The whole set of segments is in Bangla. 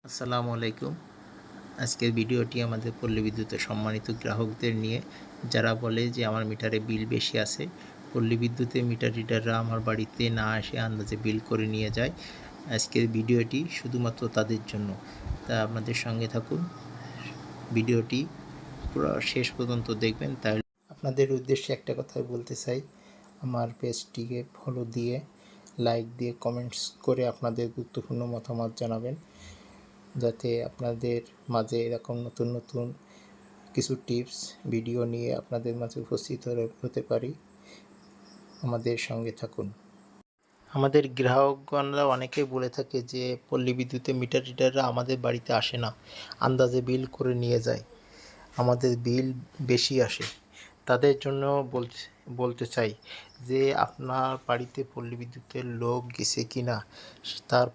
আসসালামু আলাইকুম। আজকের ভিডিওটি আমাদের পল্লী বিদ্যুতের সম্মানিত গ্রাহকদের নিয়ে, যারা বলে যে আমার মিটারে বিল বেশি আছে। পল্লী বিদ্যুতের মিটার রিডাররা আমার বাড়িতে না এসে আন্দাজে বিল করে নিয়ে যায়। আজকের ভিডিওটি শুধুমাত্র তাদের জন্য। তা আপনাদের সঙ্গে থাকুন, ভিডিওটি পুরো শেষ পর্যন্ত দেখবেন। তাহলে আপনাদের উদ্দেশ্যে একটা কথাই বলতে চাই, আমার পেজটিকে ফলো দিয়ে, লাইক দিয়ে, কমেন্টস করে আপনাদের গুরুত্বপূর্ণ মতামত জানাবেন, যাতে আপনাদের মাঝে এরকম নতুন নতুন কিছু টিপস ভিডিও নিয়ে আপনাদের মাঝে উপস্থিত হতে পারি। আমাদের সঙ্গে থাকুন। আমাদের গ্রাহকগণরা অনেকেই বলে থাকে যে পল্লী বিদ্যুতের মিটার রিডাররা আমাদের বাড়িতে আসে না, আন্দাজে বিল করে নিয়ে যায়, আমাদের বিল বেশি আসে। তাদের জন্য বলতে চাই যে আপনার বাড়িতে পল্লী বিদ্যুতের লোক গেছে কি না তার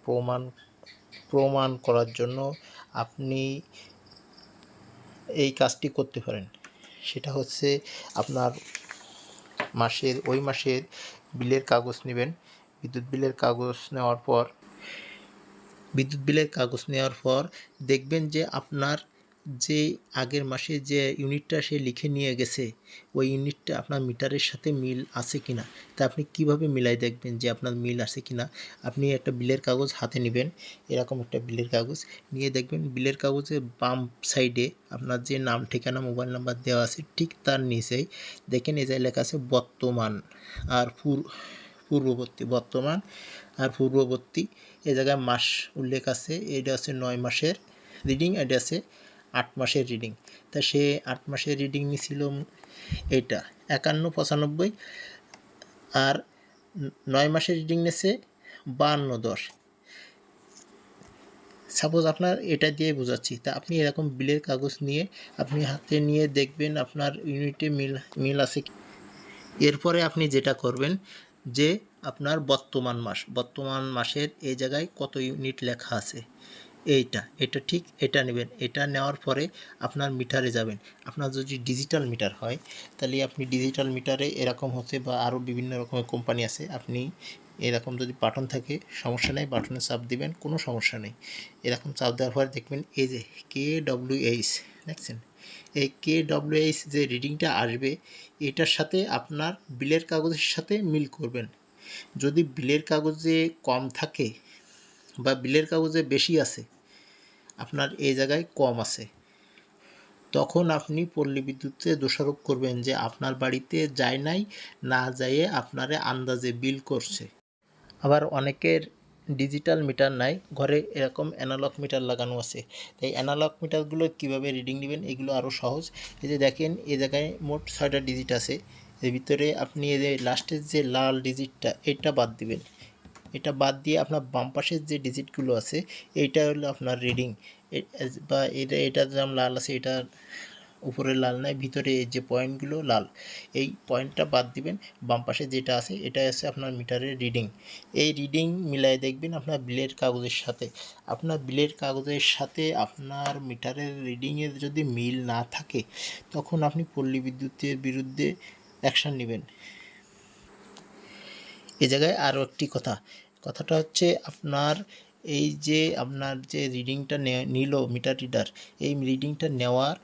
প্রমাণ করার জন্য আপনি এই কাজটি করতে পারেন। সেটা হচ্ছে, আপনার ওই মাসের বিলের কাগজ নেবেন। বিদ্যুৎ বিলের কাগজ নেওয়ার পর দেখবেন যে আপনার যে আগের মাসে যে ইউনিটটা সে লিখে নিয়ে গেছে, ওই ইউনিটটা আপনার মিটারের সাথে মিল আছে কিনা। তা আপনি কিভাবে মিলাই দেখবেন যে আপনার মিল আছে কিনা? আপনি একটা বিলের কাগজ হাতে নেবেন, এরকম একটা বিলের কাগজ নিয়ে দেখবেন বিলের কাগজের বাম সাইডে আপনার যে নাম, ঠিকানা, মোবাইল নাম্বার দেওয়া আছে, ঠিক তার নিচেই দেখেন এই যে লেখা আছে বর্তমান আর পূর্ববর্তী। এ জায়গায় মাস উল্লেখ আছে, এটা আছে 9 মাসের রিডিং, এটা আছে 8 মাসের রিডিং। তা সে 8 মাসের রিডিং নিছিল এটা 5195, আর 9 মাসের রিডিং নিয়েছে 5210। সাপোজ আপনার এটা দিয়ে বোঝাচ্ছি। তা আপনি এরকম বিলের কাগজ নিয়ে আপনি হাতে নিয়ে দেখবেন আপনার ইউনিটে মিল আছে। এরপরে আপনি যেটা করবেন যে আপনার বর্তমান মাসের এই জায়গায় কত ইউনিট লেখা আছে, এটা ঠিক এটা নেবেন। এটা নেওয়ার পরে আপনার মিটারে যাবেন। আপনার যদি ডিজিটাল মিটার হয় তাহলে আপনি ডিজিটাল মিটারে এরকম হচ্ছে, বা আরও বিভিন্ন রকমের কোম্পানি আছে, আপনি এরকম যদি বাটন থাকে সমস্যা নেই, বাটনে চাপ দিবেন, কোনো সমস্যা নেই। এরকম চাপ দেওয়ার পরে দেখবেন এই যে KWH দেখছেন, এই KWH যে রিডিংটা আসবে এটার সাথে আপনার বিলের কাগজের সাথে মিল করবেন। যদি বিলের কাগজে কম থাকে বা বিলের কাগজে বেশি আছে, আপনার এই জায়গায় কম আছে, তখন আপনি পল্লী বিদ্যুতে দোষারোপ করবেন যে আপনার বাড়িতে যায় নাই, না যাইয়ে আপনারে আন্দাজে বিল করছে। আবার অনেকের ডিজিটাল মিটার নাই, ঘরে এরকম অ্যানালগ মিটার লাগানো আছে। তাই অ্যানালগ মিটারগুলো কিভাবে রিডিং নেবেন এগুলো আরও সহজ। এই যে দেখেন এই জায়গায় মোট 6টা ডিজিট আছে, এর ভিতরে আপনি এই যে লাস্টের যে লাল ডিজিটটা এটা বাদ দিবেন। এটা বাদ দিয়ে আপনার বাম পাশের যে ডিজিটগুলো আছে এইটা হলো আপনার রিডিং, বা এটা যেমন লাল আছে, এটা উপরে লাল নাই, ভিতরে এই যে পয়েন্টগুলো লাল, এই পয়েন্টটা বাদ দিবেন। বাম পাশে যেটা আছে এটা আছে আপনার মিটারের রিডিং। এই রিডিং মিলাই দেখবেন আপনার বিলের কাগজের সাথে। আপনার বিলের কাগজের সাথে আপনার মিটারের রিডিংয়ের যদি মিল না থাকে, তখন আপনি পল্লী বিদ্যুতের বিরুদ্ধে অ্যাকশান নেবেন। এ জায়গায় আরও একটি কথাটা হচ্ছে, আপনার যে রিডিংটা নিল মিটার রিডার, এই রিডিংটা নেওয়ার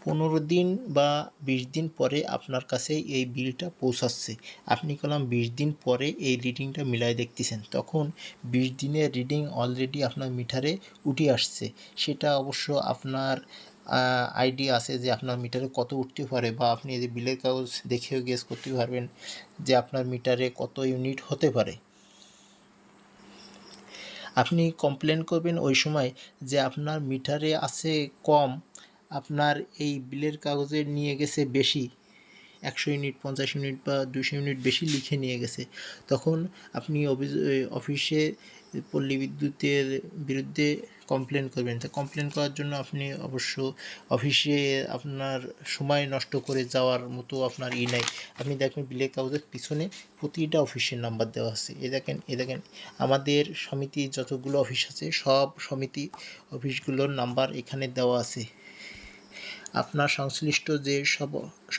15 দিন বা 20 দিন পরে আপনার কাছে এই বিলটা পৌঁছাচ্ছে। আপনি কলম 20 দিন পরে এই রিডিংটা মিলাই দেখতেছেন, তখন 20 দিনের রিডিং অলরেডি আপনার মিটারে উঠে আসছে। সেটা অবশ্য আপনার আইডিয়া আছে যে আপনার মিটারে কত উঠতে পারে, বা আপনি এই বিলের কাগজ দেখেও গেস করতে পারবেন যে আপনার মিটারে কত ইউনিট হতে পারে। আপনি কমপ্লেন করবেন ওই সময় যে আপনার মিটারে আছে কম, আপনার এই বিলের কাগজে নিয়ে গেছে বেশি, 100 ইউনিট, 50 ইউনিট বা 200 ইউনিট বেশি লিখে নিয়ে গেছে। তখন আপনি অফিসে পল্লী বিদ্যুতের বিরুদ্ধে কমপ্লেন করবেন। তা কমপ্লেন করার জন্য আপনি অবশ্য অফিসে আপনার সময় নষ্ট করে যাওয়ার মতো আপনার নাই। আপনি দেখবেন বিলের কাগজের পিছনে প্রতিটা অফিসের নাম্বার দেওয়া আছে। এ দেখেন আমাদের সমিতি যতগুলো অফিস আছে সব সমিতি অফিসগুলোর নাম্বার এখানে দেওয়া আছে। আপনার সংশ্লিষ্ট যে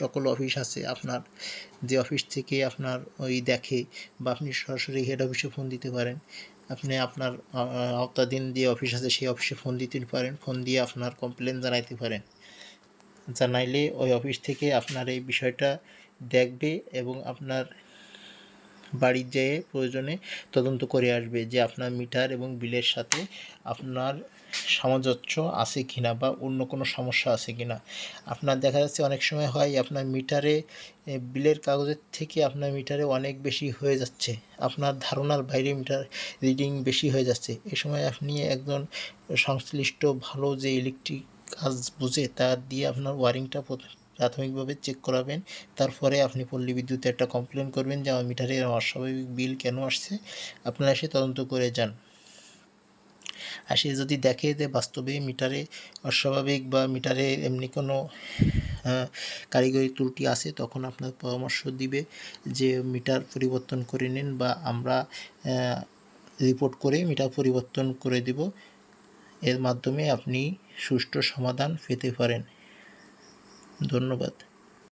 সকল অফিস আছে, আপনার যে অফিস থেকে আপনার ওই দেখে, বা আপনি সরাসরি হেড অফিসে ফোন দিতে পারেন আপনি আপনার আওতাধীন যে অফিস আছে সেই অফিসে ফোন দিতে পারেন, ফোন দিয়ে আপনার কমপ্লেন জানাইতে পারেন। জানাইলে ওই অফিস থেকে আপনার এই বিষয়টা দেখবে এবং আপনার বাড়ির যেয়ে প্রয়োজনে তদন্ত করে আসবে যে আপনার মিটার এবং বিলের সাথে আপনার সামঞ্জস্য আছে কিনা বা অন্য কোনো সমস্যা আছে কিনা। আপনার দেখা যাচ্ছে অনেক সময় হয় আপনার মিটারে বিলের কাগজের থেকে আপনার মিটারে অনেক বেশি হয়ে যাচ্ছে, আপনার ধারণার বাইরে মিটার রিডিং বেশি হয়ে যাচ্ছে। এ সময় আপনি একজন সংশ্লিষ্ট ভালো যে ইলেকট্রিক কাজ বুঝে তার দিয়ে আপনার ওয়ারিংটা প্রাথমিকভাবে চেক করাবেন। তারপরে আপনি পল্লী বিদ্যুতে একটা কমপ্লেন করবেন যে আমার মিটারে অস্বাভাবিক বিল কেন আসছে, আপনারা এসে তদন্ত করে যান। আর সে যদি দেখে যে বাস্তবে মিটারে অস্বাভাবিক বা মিটারে এমনি কোনো কারিগরি ত্রুটি আছে, তখন আপনার পরামর্শ দিবে যে মিটার পরিবর্তন করে নিন বা আমরা রিপোর্ট করে মিটার পরিবর্তন করে দেব। এর মাধ্যমে আপনি সুষ্ঠু সমাধান পেতে পারেন। ধন্যবাদ।